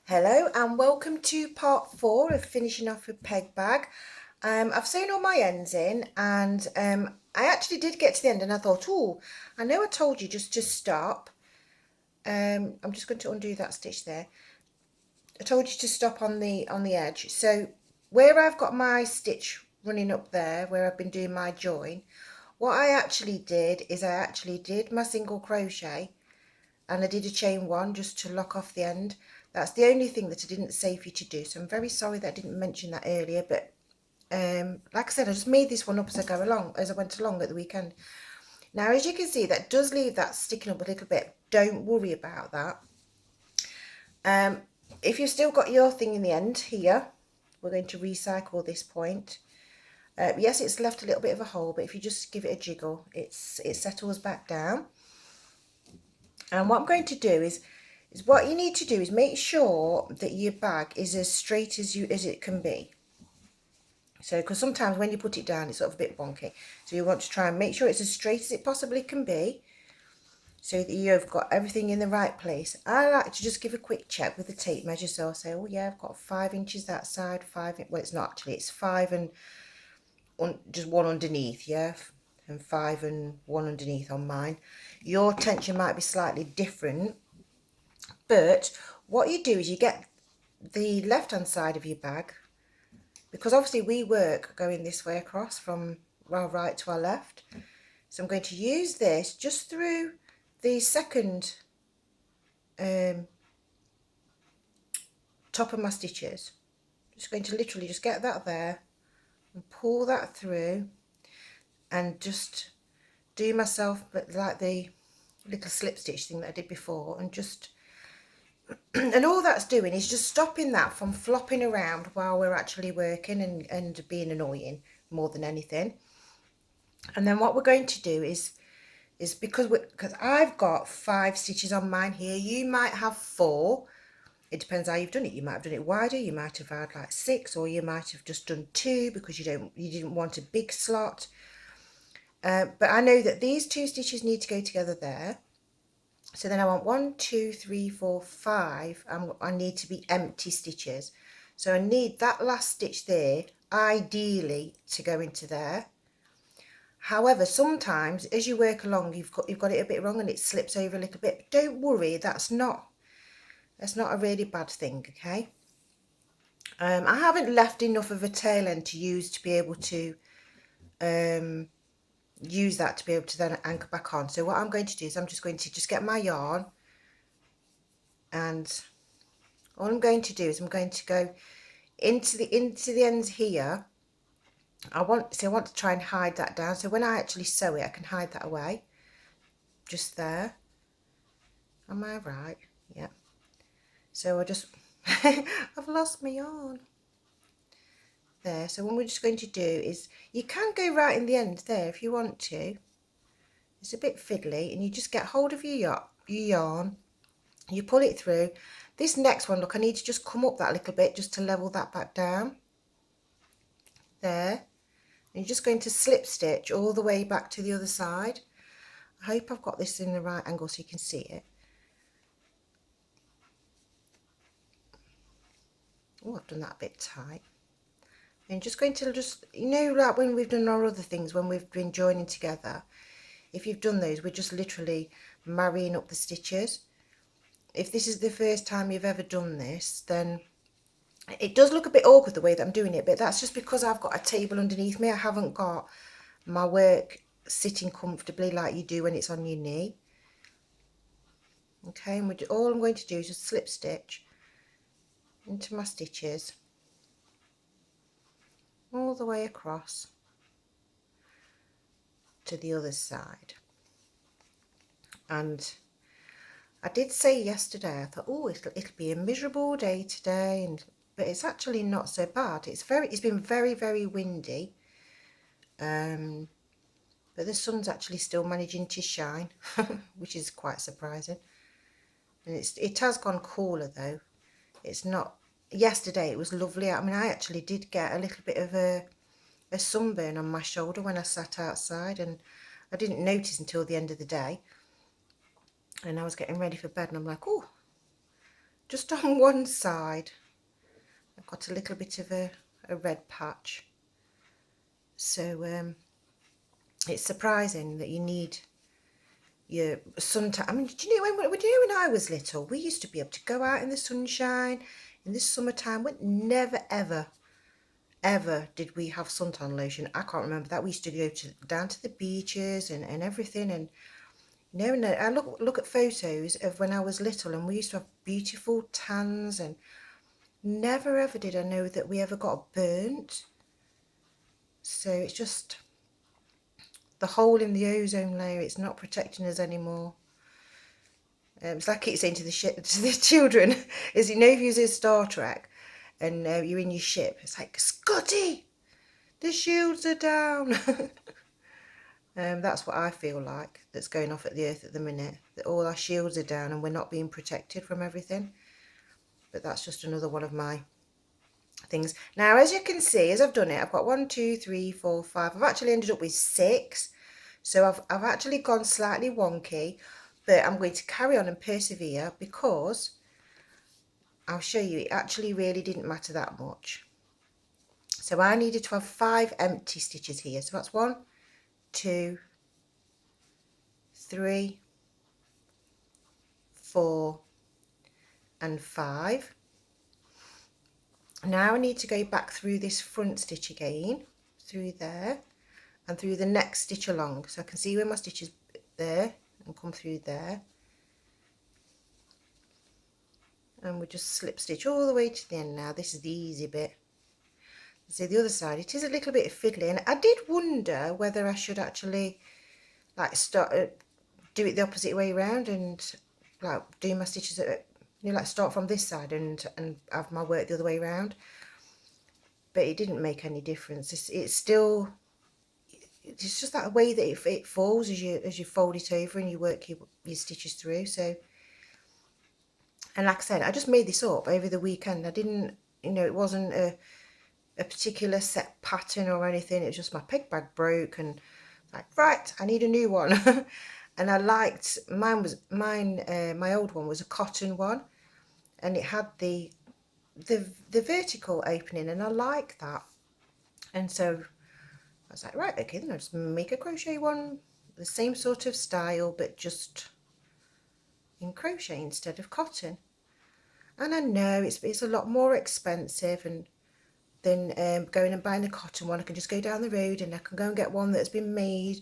Hello and welcome to part 4 of finishing off a peg bag. I've sewn all my ends in and I actually did get to the end and I thought, oh, I know I told you just to stop. I'm just going to undo that stitch there. I told you to stop on the edge. So where I've got my stitch running up there, where I've been doing my join, what I actually did is I actually did my single crochet and I did a chain 1 just to lock off the end. That's the only thing that I didn't say for you to do, so I'm very sorry that I didn't mention that earlier, but like I said, I just made this one up as I went along at the weekend. Now as you can see, that does leave that sticking up a little bit. Don't worry about that. If you've still got your thing in the end here, we're going to recycle this point. Yes, it's left a little bit of a hole, but if you just give it a jiggle, it settles back down. And what I'm going to do is what you need to do is make sure that your bag is as straight as it can be. So, because sometimes when you put it down, it's sort of a bit wonky. So you want to try and make sure it's as straight as it possibly can be, so that you've got everything in the right place. I like to just give a quick check with the tape measure. So I'll say, oh yeah, I've got 5 inches that side, 5. Well, it's not actually. It's 5 and just 1 underneath, yeah, and 5 and 1 underneath on mine. Your tension might be slightly different. But what you do is you get the left hand side of your bag, because obviously we work going this way across from our right to our left. So I'm going to use this just through the second top of my stitches. Just going to literally just get that there and pull that through and just do myself like the little slip stitch thing that I did before, and just and all that's doing is just stopping that from flopping around while we're actually working and being annoying more than anything. And then what we're going to do is because I've got 5 stitches on mine here, you might have 4. It depends how you've done it. You might have done it wider, you might have had like 6, or you might have just done 2 because you didn't want a big slot. But I know that these 2 stitches need to go together there. So then I want 1, 2, 3, 4, 5. I need to be empty stitches. So I need that last stitch there, ideally, to go into there. However, sometimes as you work along, you've got it a bit wrong and it slips over a little bit. But don't worry, that's not a really bad thing, okay? I haven't left enough of a tail end to use to be able to use that to be able to then anchor back on. So what I'm going to do is I'm just going to get my yarn, and all I'm going to do is I'm going to go into the ends here. I want to try and hide that down, so when I actually sew it I can hide that away. Just there. Am I right? Yeah. So I just I've lost my yarn there. So what we're just going to do is, you can go right in the end there if you want to. It's a bit fiddly, and you just get hold of your yarn, you pull it through. This next one, look, I need to just come up that little bit just to level that back down there, and you're just going to slip stitch all the way back to the other side. I hope I've got this in the right angle so you can see it. Oh, I've done that a bit tight. And just going to like when we've done our other things, when we've been joining together, if you've done those, we're just literally marrying up the stitches. If this is the first time you've ever done this, then it does look a bit awkward the way that I'm doing it, but that's just because I've got a table underneath me. I haven't got my work sitting comfortably like you do when it's on your knee. Okay, and all I'm going to do is just slip stitch into my stitches all the way across to the other side. And I did say yesterday, I thought, oh, it'll be a miserable day today, but it's actually not so bad. It's been very, very windy, but the sun's actually still managing to shine, which is quite surprising. And it has gone cooler though. It's not. Yesterday it was lovely. I mean, I actually did get a little bit of a sunburn on my shoulder when I sat outside, and I didn't notice until the end of the day. And I was getting ready for bed, and I'm like, oh, just on one side I've got a little bit of a red patch. So it's surprising that you need your suntan. I mean, do you know when I was little, we used to be able to go out in the sunshine in the summertime. We never ever did we have suntan lotion. I can't remember that. We used to go down to the beaches and everything. And no, I look at photos of when I was little, and we used to have beautiful tans, and never ever did I know that we ever got burnt. So it's just the hole in the ozone layer. It's not protecting us anymore. It's like it's saying to the children, is if you're in Star Trek and you're in your ship, it's like, Scotty, the shields are down. That's what I feel like that's going off at the earth at the minute, that all our shields are down and we're not being protected from everything. But that's just another one of my things. Now, as you can see, as I've done it, I've got 1, 2, 3, 4, 5. I've actually ended up with 6. So I've actually gone slightly wonky, but I'm going to carry on and persevere, because I'll show you it actually really didn't matter that much. So I needed to have 5 empty stitches here. So that's 1, 2, 3, 4 and 5. Now I need to go back through this front stitch again, through there and through the next stitch along, so I can see where my stitch is there, and come through there, and we'll just slip stitch all the way to the end. Now this is the easy bit. So the other side, it is a little bit fiddly, and I did wonder whether I should actually like do it the opposite way around, and like do my stitches at, like start from this side and have my work the other way around. But it didn't make any difference. It's still, it's just that way that it falls as you fold it over and you work your stitches through. So, and like I said, I just made this up over the weekend. I didn't, it wasn't a particular set pattern or anything. It was just my peg bag broke, and like, right, I need a new one. And I liked mine. My old one was a cotton one, and it had the vertical opening, and I like that. And so I was like, right, okay, then I'll just make a crochet one, the same sort of style, but just in crochet instead of cotton. And I know it's a lot more expensive, and than going and buying a cotton one. I can just go down the road and I can go and get one that's been made,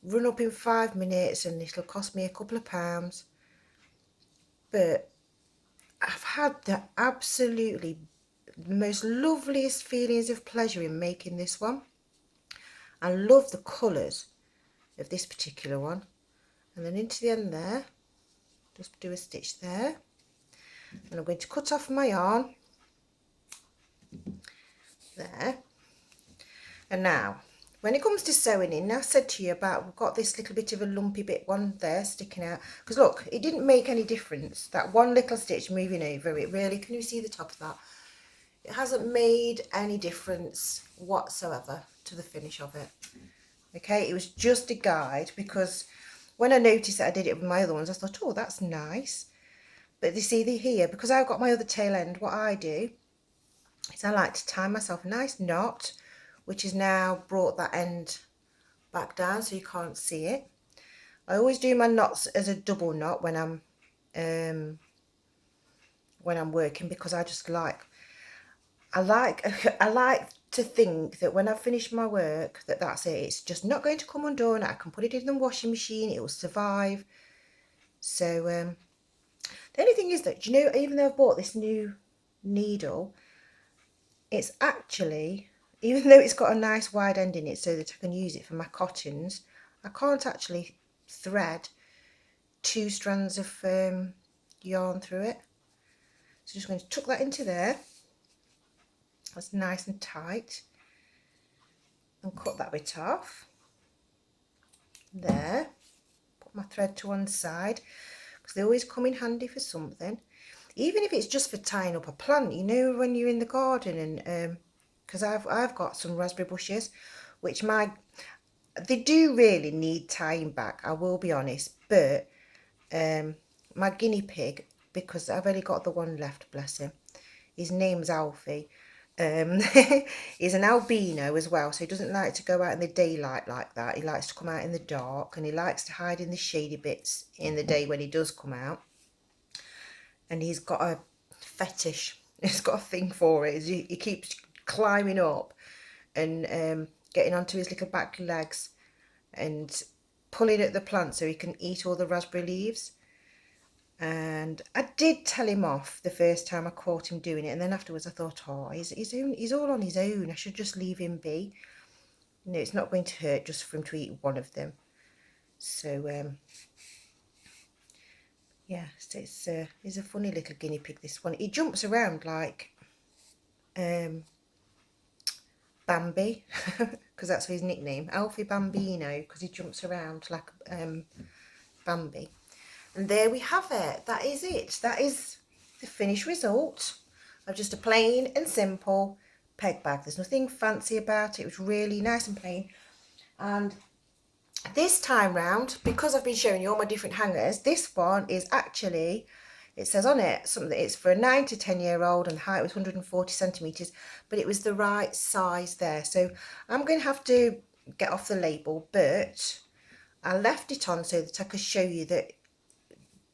run up in 5 minutes, and it'll cost me a couple of pounds. But I've had the absolutely most loveliest feelings of pleasure in making this one. I love the colours of this particular one. And then into the end there, just do a stitch there, and I'm going to cut off my yarn there. And now when it comes to sewing in, I said to you about, we've got this little bit of a lumpy bit one there sticking out, because look, it didn't make any difference, that one little stitch moving over it. Really, can you see the top of that? It hasn't made any difference whatsoever to the finish of it. Okay, it was just a guide, because when I noticed that I did it with my other ones, I thought, oh, that's nice. But you see here, because I've got my other tail end, what I do is I like to tie myself a nice knot, which has now brought that end back down so you can't see it. I always do my knots as a double knot when I'm working, because I just I like to think that when I've finished my work, that's it. It's just not going to come undone. I can put it in the washing machine, it will survive. So the only thing is that, even though I've bought this new needle, it's actually, even though it's got a nice wide end in it so that I can use it for my cottons, I can't actually thread 2 strands of yarn through it. So just going to tuck that into there. That's nice and tight, and cut that bit off there. Put my thread to one side, because they always come in handy for something, even if it's just for tying up a plant, when you're in the garden. And because I've got some raspberry bushes, which they do really need tying back, I will be honest. But my guinea pig because I've only got the one left, bless him. His name's Alfie. He's an albino as well, so he doesn't like to go out in the daylight like that. He likes to come out in the dark, and he likes to hide in the shady bits in the day when he does come out. And he's got a fetish. He's got a thing for it. He keeps climbing up and getting onto his little back legs and pulling at the plant so he can eat all the raspberry leaves. And I did tell him off the first time I caught him doing it, and then afterwards I thought, oh, he's all on his own. I should just leave him be. No, it's not going to hurt just for him to eat one of them. So yeah, so he's a funny little guinea pig, this one. He jumps around like Bambi, because that's his nickname, Alfie Bambino, because he jumps around like Bambi. And there we have it. That is it. That is the finished result of just a plain and simple peg bag. There's nothing fancy about it. It was really nice and plain. And this time round, because I've been showing you all my different hangers, this one is actually, it says on it something that it's for a 9 to 10 year old, and the height was 140 centimetres, but it was the right size there. So I'm going to have to get off the label, but I left it on so that I could show you that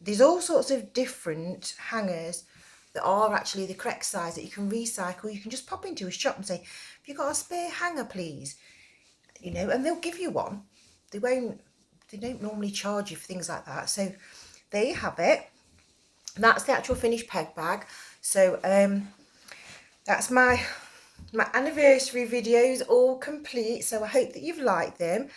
there's all sorts of different hangers that are actually the correct size that you can recycle. You can just pop into a shop and say, have you got a spare hanger, please? You know, and they'll give you one. They don't normally charge you for things like that. So there you have it. That's the actual finished peg bag. So that's my anniversary videos all complete. So I hope that you've liked them,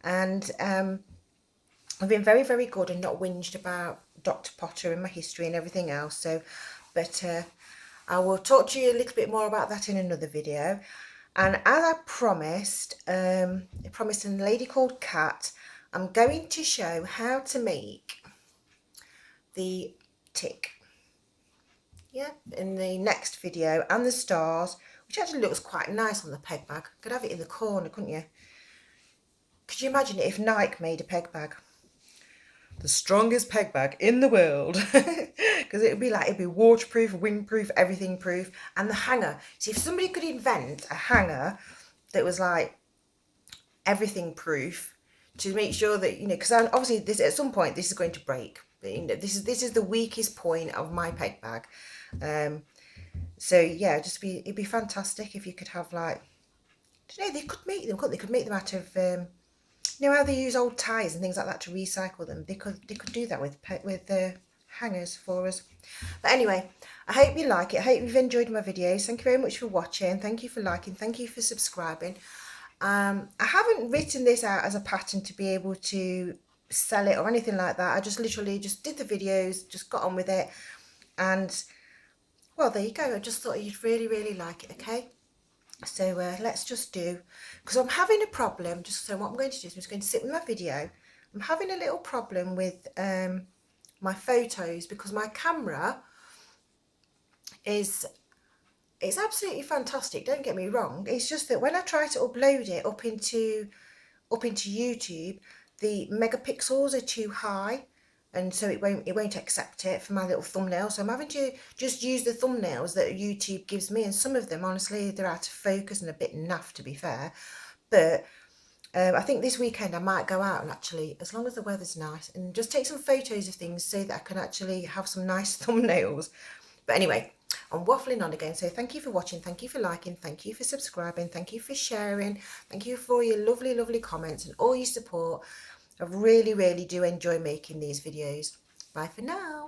and I've been very, very good and not whinged about Dr. Potter and my history and everything else. So, but I will talk to you a little bit more about that in another video. And as I promised, a lady called Kat, I'm going to show how to make the tick. Yeah, in the next video, and the stars, which actually looks quite nice on the peg bag. Could have it in the corner, couldn't you? Could you imagine it if Nike made a peg bag? The strongest peg bag in the world, because it'd be waterproof, windproof, everything proof. And the hanger, see, if somebody could invent a hanger that was like everything proof, to make sure that, you know, because obviously this at some point this is going to break, but, you know, this is the weakest point of my peg bag. So yeah, it'd be fantastic if you could have, like, I don't know, they could make them, couldn't they? Could make them out of you know how they use old ties and things like that to recycle them? They could do that with hangers for us. But anyway, I hope you like it. I hope you've enjoyed my videos. Thank you very much for watching. Thank you for liking. Thank you for subscribing. I haven't written this out as a pattern to be able to sell it or anything like that. I just literally just did the videos, just got on with it. And, well, there you go. I just thought you'd really, really like it, okay? So let's just do, because I'm having a problem, so what I'm going to do is I'm just going to sit with my video. I'm having a little problem with my photos, because my camera it's absolutely fantastic, don't get me wrong. It's just that when I try to upload it up into YouTube, the megapixels are too high, and so it won't accept it for my little thumbnail. So I'm having to just use the thumbnails that YouTube gives me, and some of them, honestly, they're out of focus and a bit naff, to be fair. But I think this weekend I might go out and actually, as long as the weather's nice, and just take some photos of things so that I can actually have some nice thumbnails. But anyway, I'm waffling on again. So thank you for watching, thank you for liking, thank you for subscribing, thank you for sharing, thank you for your lovely, lovely comments and all your support. I really, really do enjoy making these videos. Bye for now.